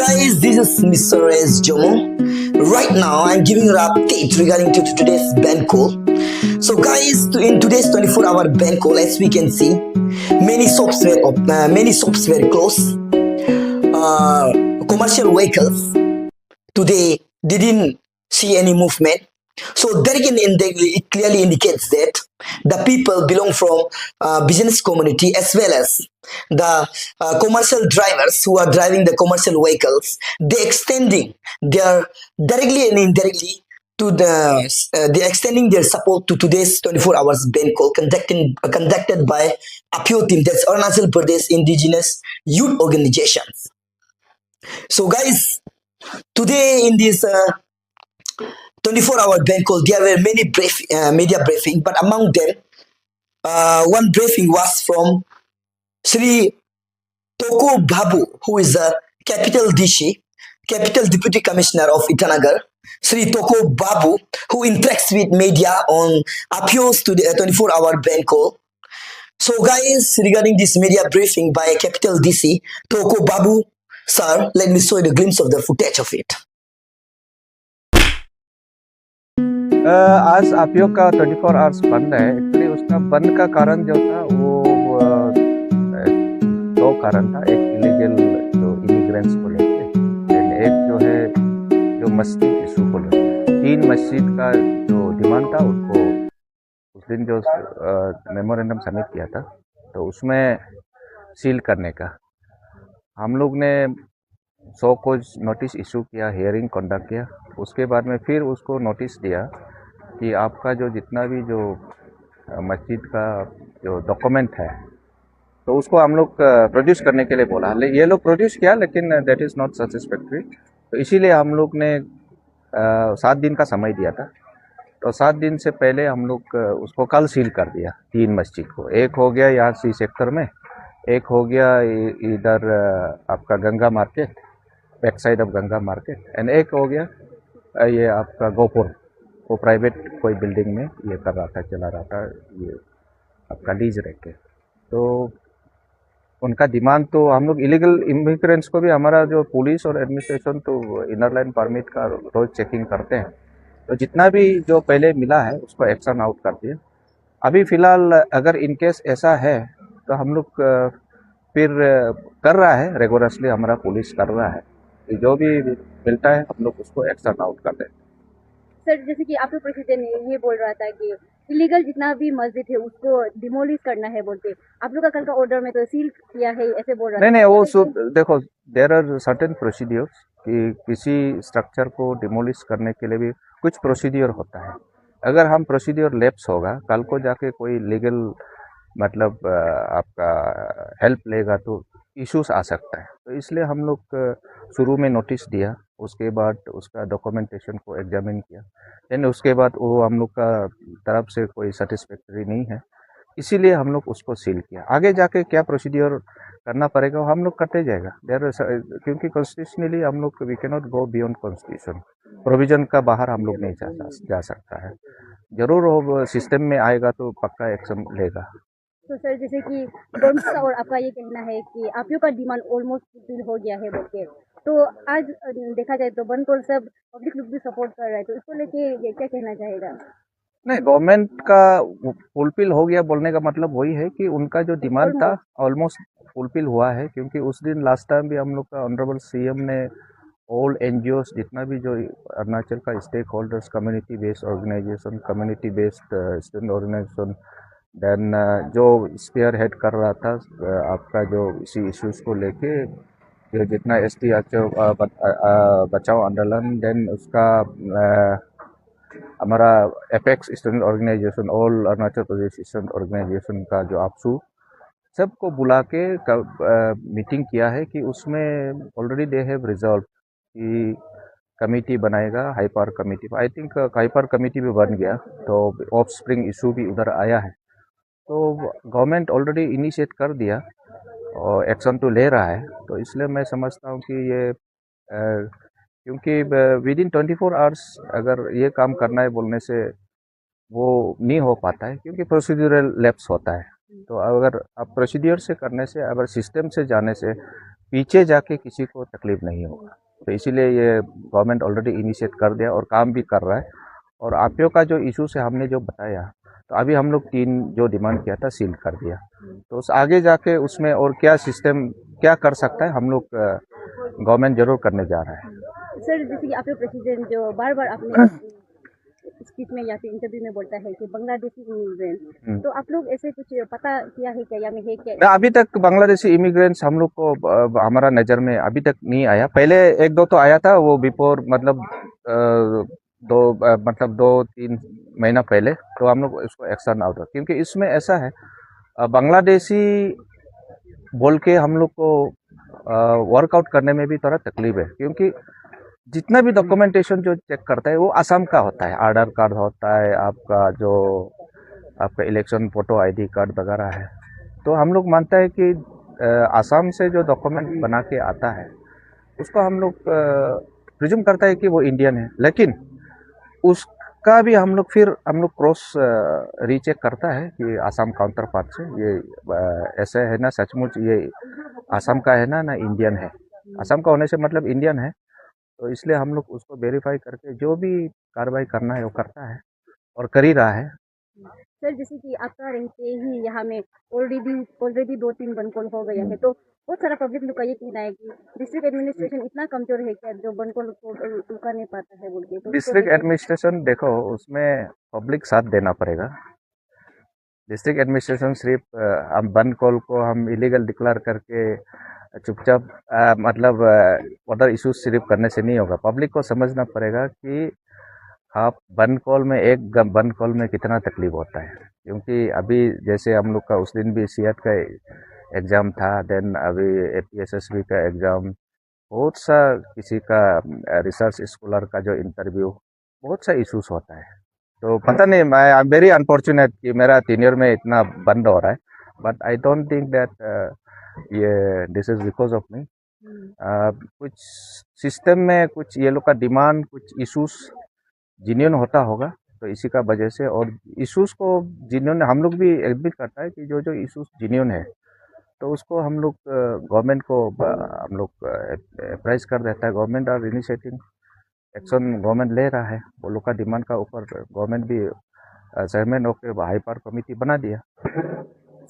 guys, this is Mr. S. Jomo. Right now, I'm giving you an update regarding to today's bank call. So, guys, in today's 24-hour bank call, as we can see, many shops were closed. Commercial vehicles today didn't see any movement. So that again, it clearly indicates that the people belong from business community as well as the commercial drivers who are driving the commercial vehicles. They extending their directly and indirectly to they extending their support to today's 24 hours bank call conducted by APIO team, that's Arunachal Pradesh Indigenous Youth Organizations. So guys, today in this 24-hour bank call, there were many media briefing, but among them, one briefing was from Sri Toko Babu, who is the Capital Deputy Commissioner of Itanagar. Sri Toko Babu, who interacts with media on appeals to the 24-hour bank call. So guys, regarding this media briefing by Capital DC, Toko Babu, sir, let me show you the glimpse of the footage of it. आज आपियो का 24 hours बंद है। Actually उसका बंद का कारण जो था वो दो कारण था। एक इलीगल जो इमिग्रेंट्स को लेके, एक जो है जो मस्जिद इशू को लेके। 3 मस्जिद का जो डिमांड था उसको उस दिन जो मेमोरेंडम सबमिट किया था तो उसमें सील करने का हम लोग ने 100 को नोटिस इशू किया, हियरिंग कंडक्ट किया। उसके बाद में फिर उसको नोटिस दिया कि आपका जो जितना भी जो मस्जिद का जो डॉक्यूमेंट है तो उसको हम लोग प्रोड्यूस करने के लिए बोला। ये लोग प्रोड्यूस किया लेकिन दैट इज़ नॉट सैटिस्फैक्टरी, तो इसीलिए हम लोग ने 7 दिन का समय दिया था। तो 7 दिन से पहले हम लोग उसको कल सील कर दिया 3 मस्जिद को। एक हो गया यहाँ सी सेक्टर में, एक हो गया इधर आपका Ganga market, back side of Ganga market, and एक हो गया ये आपका गोपुर, वो प्राइवेट कोई बिल्डिंग में ये कर रहा था, चला रहा था, ये आपका लीज रख के। तो उनका डिमांड तो हम लोग इलीगल इमिग्रेंट्स को भी हमारा जो पुलिस और एडमिनिस्ट्रेशन तो इनर लाइन परमिट का रोज चेकिंग करते हैं, तो जितना भी जो पहले मिला है उसको एक्शन आउट करते हैं। अभी फ़िलहाल अगर इनकेस ऐसा है तो हम लोग फिर कर रहा है, रेगुलरली हमारा पुलिस कर रहा है, जो भी मिलता है हम लोग उसको एक्शन आउट करते हैं। सर, जैसे कि आपके प्रेसिडेंट ये बोल रहा था कि इलीगल जितना भी मस्जिद है उसको डिमोलिश करना है बोलते, आप लोग का कल का ऑर्डर में तो सील किया है ऐसे बोल रहा था। नहीं, वो देखो, देयर आर सर्टेन प्रोसीड्योर्स कि किसी स्ट्रक्चर को डिमोलिश करने के लिए भी कुछ प्रोसीड्योर होता है। अगर हम प्रोसीड्योर लैप्स होगा, कल को जाके कोई लीगल मतलब आपका हेल्प लेगा तो इश्यूज आ सकता है। तो इसलिए हम लोग शुरू में नोटिस दिया, उसके बाद उसका डॉक्यूमेंटेशन को एग्जामिन किया, देन उसके बाद वो हम लोग का तरफ से कोई सेटिस्फैक्टरी नहीं है, इसीलिए हम लोग उसको सील किया। आगे जाके क्या प्रोसीड्योर करना पड़ेगा हम लोग करते जाएगा। क्योंकि कॉन्स्टिट्यूशनली हम लोग we can not go beyond constitution, provision का बाहर हम लोग नहीं जा सकता है। जरूर वो सिस्टम में आएगा तो पक्का एक्शन लेगा। तो सर, जैसे कि बनकोल और आपका ये कहना है कि आप लोग का डिमांड ऑलमोस्ट फुलफिल हो गया है बोल के, तो आज देखा जाए तो बनकोल सब पब्लिक लोग भी सपोर्ट कर रहा है, तो इसको लेके ये क्या कहना चाहेगा? नहीं, गवर्नमेंट का फुलफिल हो गया बोलने का मतलब वही है कि उनका जो डिमांड था ऑलमोस्ट फुलफिल हुआ है। क्योंकि उस दिन लास्ट टाइम भी हम लोग का ऑनरेबल सीएम ने ऑल एनजीओस जितना भी जो अरुणाचल का stake holders, community based organisation, community based student organisation, then जो स्पेयर हेड कर रहा था आपका जो इसी इश्यूज़ को लेके जो जितना एसटी बचाओ आंदोलन, देन उसका हमारा apex student organisation, all Arunachal Pradesh student organisation का जो आपसू सबको बुला के मीटिंग किया है कि उसमें ऑलरेडी दे हैव रिजॉल्व कि कमेटी बनाएगा, hyper committee. I think hyper committee भी बन गया, तो ऑफ स्प्रिंग इशू भी उधर आया है, तो गवर्नमेंट ऑलरेडी इनिशिएट कर दिया और एक्शन तो ले रहा है। तो इसलिए मैं समझता हूँ कि ये क्योंकि विद इन 24 आवर्स अगर ये काम करना है बोलने से वो नहीं हो पाता है, क्योंकि प्रोसीड्यूरल लैप्स होता है। तो अगर आप प्रोसीड्योर से करने से, अगर सिस्टम से जाने से पीछे जाके किसी को तकलीफ नहीं होगा। तो इसीलिए ये गवर्नमेंट ऑलरेडी इनिशिएट कर दिया और काम भी कर रहा है। और आईपीओ का जो इशू से हमने जो बताया, तो अभी हम लोग 3 जो डिमांड किया था सील कर दिया। तो उस आगे जाके उसमें और क्या सिस्टम क्या कर सकता है, हम लोग गवर्नमेंट जरूर करने जा रहा है। सर जैसे कि आपके प्रेसिडेंट जो बार बार अपने स्पीच में या फिर इंटरव्यू में बोलता है कि बांग्लादेशी इमिग्रेंट, तो आप लोग ऐसे कुछ पता किया है क्या या में है क्या? ना, अभी तक बांग्लादेशी इमिग्रेंट्स हम लोग को हमारा नज़र में अभी तक नहीं आया। पहले 1-2 तो आया था, वो बिफोर मतलब 2-3 महीना पहले, तो हम लोग इसको एक्शन आउट, क्योंकि इसमें ऐसा है बांग्लादेशी बोल के हम लोग को वर्कआउट करने में भी थोड़ा तकलीफ है, क्योंकि जितना भी डॉक्यूमेंटेशन जो चेक करता है वो असम का होता है। आधार कार्ड होता है, आपका इलेक्शन फोटो आईडी कार्ड वगैरह है। तो हम लोग मानता है कि असम से जो डॉक्यूमेंट बना के आता है उसको हम लोग प्रिज्यूम करता है कि वो इंडियन है, लेकिन उसका भी हम लोग क्रॉस रीचेक करता है कि असम काउंटर पार्ट से ये ऐसे है ना, सचमुच ये असम का है ना इंडियन है। असम का होने से मतलब इंडियन है। तो इसलिए हम लोग उसको वेरीफाई करके जो भी कार्रवाई करना है वो करता है और कर ही रहा है। सर जैसे कि आपका रहते ही यहाँ में ऑलरेडी 2-3 बनकोल हो गया है, तो बहुत सारा पब्लिक लोग का ये कहना है कि डिस्ट्रिक्ट एडमिनिस्ट्रेशन इतना कमजोर है क्या जो बनकोल को रुका नहीं पाता है बोल के। तो डिस्ट्रिक्ट एडमिनिस्ट्रेशन देखो, उसमें पब्लिक साथ देना पड़ेगा। डिस्ट्रिक्ट एडमिनिस्ट्रेशन सिर्फ हम बन कॉल को हम इलीगल डिक्लेयर करके चुपचाप मतलब वाटर इशूज सिर्फ करने से नहीं होगा। पब्लिक को समझना पड़ेगा कि आप बन कॉल में बन कॉल में कितना तकलीफ होता है, क्योंकि अभी जैसे हम लोग का उस दिन भी सीएट का एग्ज़ाम था, देन अभी एपीएसएसबी का एग्ज़ाम, बहुत सा किसी का रिसर्च स्कॉलर का जो इंटरव्यू, बहुत सा इशूज होता है। तो पता नहीं, आई एम वेरी अनफॉर्चुनेट कि मेरा टीनियर में इतना बंद हो रहा है, but I don't think that ये this is because of me. कुछ सिस्टम में कुछ ये लोग का डिमांड, कुछ इशूज जिन्योन होता होगा, तो इसी का वजह से। और इशूज को जिन्योन हम लोग भी एडमिट करता है कि जो इशूज जिन्योन है, तो उसको हम लोग गवर्नमेंट को हम लोग अप्राइज कर देता है। Government are initiating action, government ले रहा है। वो लोग का डिमांड का ऊपर गवर्नमेंट भी चेयरमैन होकर हाइपर कमेटी बना दिया।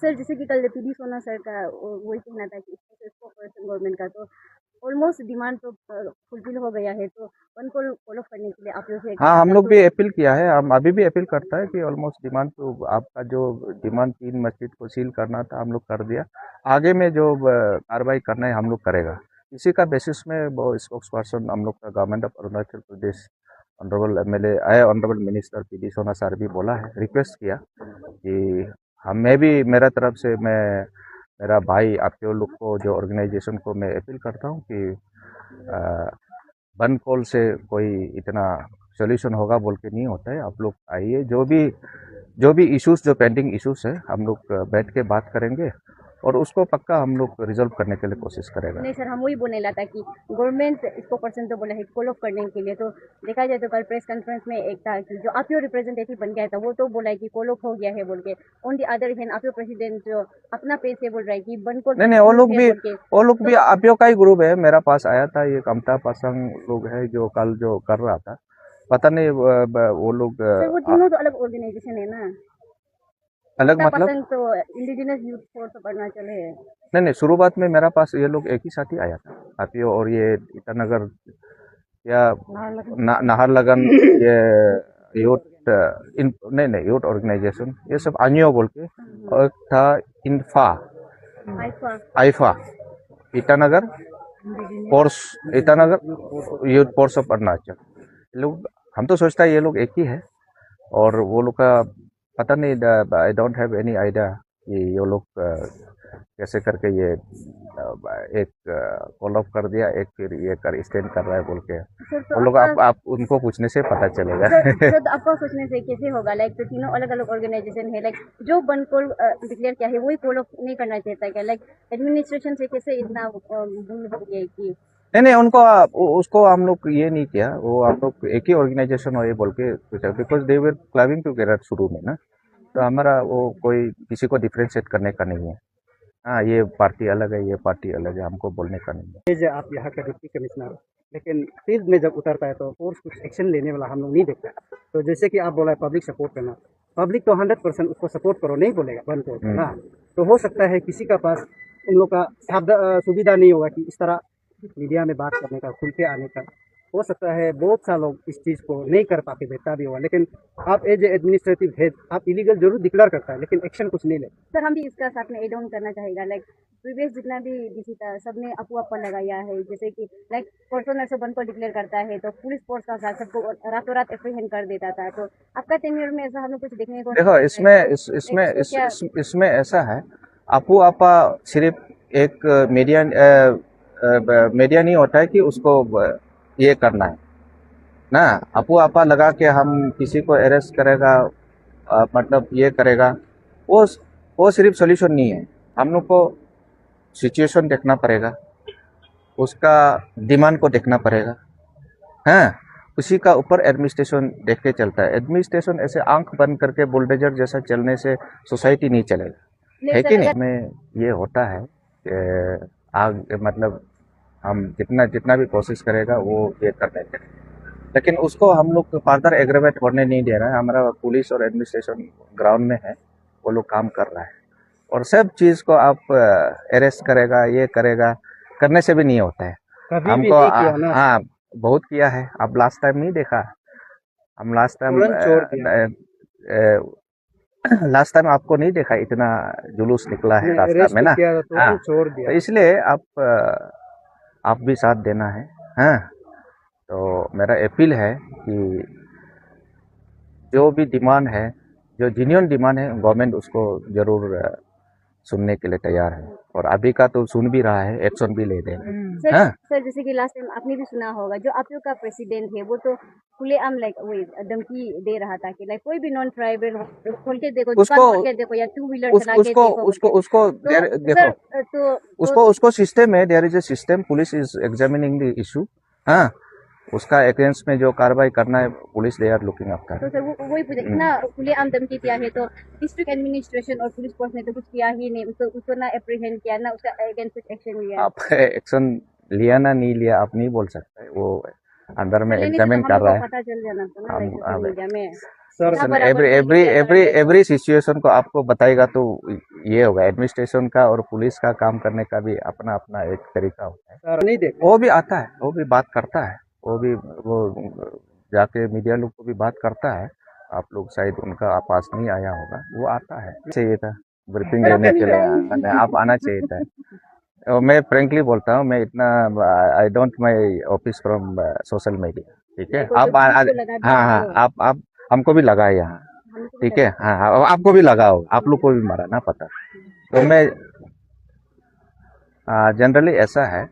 सर जैसे कि कल पीडी सोना सर का वही कहना था कि गवर्नमेंट का तो ऑलमोस्ट डिमांड तो फुलफिल हो गया है, तो उनको फॉलो करने के लिए आप लोग हाँ, हम लोग भी अपील किया है, हम अभी भी अपील करता है कि ऑलमोस्ट डिमांड तो आपका जो डिमांड 3 मस्जिद को सील करना था हम लोग कर दिया। आगे में जो कार्रवाई करना है हम लोग करेगा। इसी का बेसिस में वो स्पोक्स पर्सन हम लोग का government of Arunachal Pradesh honourable MLA honourable minister PD सोना सर भी बोला है, रिक्वेस्ट किया कि मैं भी मेरा तरफ से मेरा भाई आप लोग को जो ऑर्गेनाइजेशन को मैं अपील करता हूँ कि बन कॉल से कोई इतना सोल्यूशन होगा बोल के नहीं होता है। आप लोग आइए, जो भी इश्यूज, जो पेंडिंग इश्यूज है, हम लोग बैठ के बात करेंगे और उसको पक्का हम लोग रिजॉल्व करने के लिए कोशिश करेगा। नहीं सर, हम वही बोलने लगा था कि गवर्नमेंट इसको परसेंट तो बोला है कॉल ऑफ करने के लिए। तो देखा जाए तो कल प्रेस कॉन्फ्रेंस में एक था कि जो आपके रिप्रेजेंटेटिव बन गया था वो तो बोला है कि कॉल ऑफ हो गया है बोल के। ऑन दी अदर हैंड आपके प्रेसिडेंट जो अपना पेज से बोल रहा है कि बन को नहीं, वो लोग भी आपयो का ही ग्रुप है। मेरा पास आया था ये कमता पसंग लोग है जो कल जो कर रहा था, पता नहीं वो लोग सर वो तीनों तो अलग ऑर्गेनाइजेशन है ना, अलग मतलब तो indigenous youth force of Arunachal है। नहीं, शुरुआत में मेरा पास ये लोग एक ही साथ ही आया था, आपयो और ये ईटानगर या नाहरलगन ये यूथ नहीं यूथ ऑर्गेनाइजेशन, ये सब आनियो बोल के, और एक था IIFA Itanagar youth force of Arunachal. लोग हम तो सोचता है ये लोग एक ही है, और वो लोग का पता नहीं, I don't have any idea कि ये लोग कैसे करके ये एक कॉल ऑफ कर दिया, एक फिर ये कर स्टैंड कर रहा है बोल के। वो लोग आप उनको पूछने से पता चलेगा। सर तो आपको सोचने से कैसे होगा, लाइक तो तीनों अलग अलग ऑर्गेनाइजेशन है, लाइक जो बन कॉल डिक्लेयर किया है वही कॉल ऑफ नहीं करना चाहता क्या? लाइक एडमिनिस्ट्रेशन से कैसे इतना भूल हो गया कि नहीं, उसको हम लोग ये नहीं किया, वो हम लोग एक ही ऑर्गेनाइजेशन हो ये बोल के, because they were clubbing together शुरू में ना, तो हमारा वो कोई किसी को डिफ्रेंशिएट करने का नहीं है। हाँ, ये पार्टी अलग है, ये पार्टी अलग है, हमको बोलने का नहीं है। एज आप यहाँ का डिप्टी कमिश्नर, लेकिन फील्ड में जब उतरता है तो फोर्स कुछ एक्शन लेने वाला हम लोग नहीं देखते। तो जैसे कि आप बोला है पब्लिक सपोर्ट करना, पब्लिक तो 100% उसको सपोर्ट करो नहीं बोलेगा बंद को ना। तो हो सकता है किसी का पास उन लोग का सुविधा नहीं होगा कि इस तरह मीडिया में बात करने का, खुल के आने का। हो सकता है बहुत सा लोग इस चीज़ को नहीं कर पाते, बेहतर भी होगा। लेकिन आप एज एडमिनिस्ट्रेटिव हेड आप इलीगल जरूर डिक्लेयर करता है लेकिन एक्शन कुछ नहीं लेते। सर हम भी इसका साथ में एड ऑन करना चाहेगा लाइक प्रीवियस जितना भी डीसी था सबने अफवाह पर लगाया है, जैसे कि लाइक पर्सन ऐसे बंद को डिक्लेयर करता है तो पुलिस फोर्स का साथ सबको रातों रात एप्रीहेंड कर देता था। तो आपका टेन्योर में ऐसा हमें कुछ देखने को देखो इसमें ऐसा है, आपू आपा सिर्फ एक मीडिया नहीं होता है कि उसको ये करना है ना। आपू आपा लगा के हम किसी को अरेस्ट करेगा, मतलब ये करेगा, वो सिर्फ सॉल्यूशन नहीं है। हम लोग को सिचुएशन देखना पड़ेगा, उसका डिमांड को देखना पड़ेगा। हाँ, उसी का ऊपर एडमिनिस्ट्रेशन देख के चलता है। एडमिनिस्ट्रेशन ऐसे आंख बंद करके बुलडोजर जैसा चलने से सोसाइटी नहीं चलेगा, है कि नहीं। में ये होता है कि आग मतलब हम जितना भी कोशिश करेगा वो ये करने के, लेकिन उसको हम लोग फर्दर एग्रेवेट होने नहीं दे रहा है। हमारा पुलिस और एडमिनिस्ट्रेशन ग्राउंड में है, वो लोग काम कर रहा है। और सब चीज़ को आप अरेस्ट करेगा, ये करेगा, करने से भी नहीं होता है। कभी भी हमको नहीं किया ना। हाँ बहुत किया है। अब लास्ट टाइम नहीं देखा, हम लास्ट टाइम आपको नहीं देखा, इतना जुलूस निकला है रास्ता में ना। हाँ, छोड़ दिया। तो इसलिए आप भी साथ देना है। हाँ, तो मेरा अपील है कि जो भी डिमांड है, जो जेन्युइन डिमांड है, गवर्नमेंट उसको जरूर सुनने के लिए तैयार है। और अभी का तो सुन भी रहा है, एक्शन भी ले देगा। हाँ? सर जैसे कि लास्ट टाइम आपने भी सुना होगा जो आप लोग का प्रेसिडेंट है वो तो खुलेआम लाइक वही धमकी दे रहा था कि लाइक कोई भी नॉन ट्राइबल खोल के देखो, दुकान खोल के देखो या टू व्हीलर चला के देखो। उसको सिस्टम है, there is a system, police is examining the issue. हाँ, उसका अगेंस्ट में जो कार्रवाई करना है police they are looking after. तो सर वही पूछे इतना खुलेआम धमकी दिया है तो डिस्ट्रिक्ट एडमिनिस्ट्रेशन और पुलिस फोर्स ने तो कुछ किया ही नहीं, उसको ना एप्रीहेंड किया ना उसका अगेंस्ट कुछ एक्शन लिया। आप एक्शन लिया ना नहीं लिया आप नहीं बोल सकते, वो अंदर में एग्जामिन कर रहा है। पता चल जाना था ना सोशल मीडिया में। एवरी सिचुएशन को आपको बताएगा तो ये होगा। एडमिनिस्ट्रेशन का और पुलिस का काम करने का भी अपना अपना एक तरीका होता है। नहीं देखा। वो भी आता है, वो भी बात करता है, वो जाके मीडिया लोग को भी बात करता है। आप लोग शायद उनका पास नहीं आया होगा, वो आता है। चाहिए था ब्रीफिंग देने के लिए, आप आना चाहिए था। और मैं फ्रेंकली बोलता हूँ, मैं इतना I don't my office from social media, ठीक है। आप हाँ, आप हमको भी लगा यहाँ, ठीक है। हाँ, आपको भी लगा हो, आप लोग को भी मारा ना पता। तो मैं जनरली ऐसा है,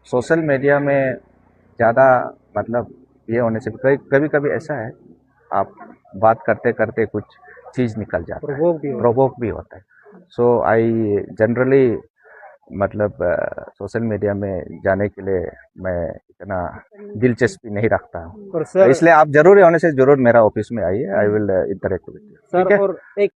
सोशल मीडिया में ज़्यादा मतलब ये होने से कभी कभी ऐसा है, आप बात करते करते कुछ चीज़ निकल जाता है, प्रोवोक भी होता है। सो आई जनरली मतलब सोशल मीडिया में जाने के लिए मैं इतना दिलचस्पी नहीं रखता हूँ। तो इसलिए आप जरूरी होने से जरूर मेरा ऑफिस में आइए, I will interact with you. Sir और एक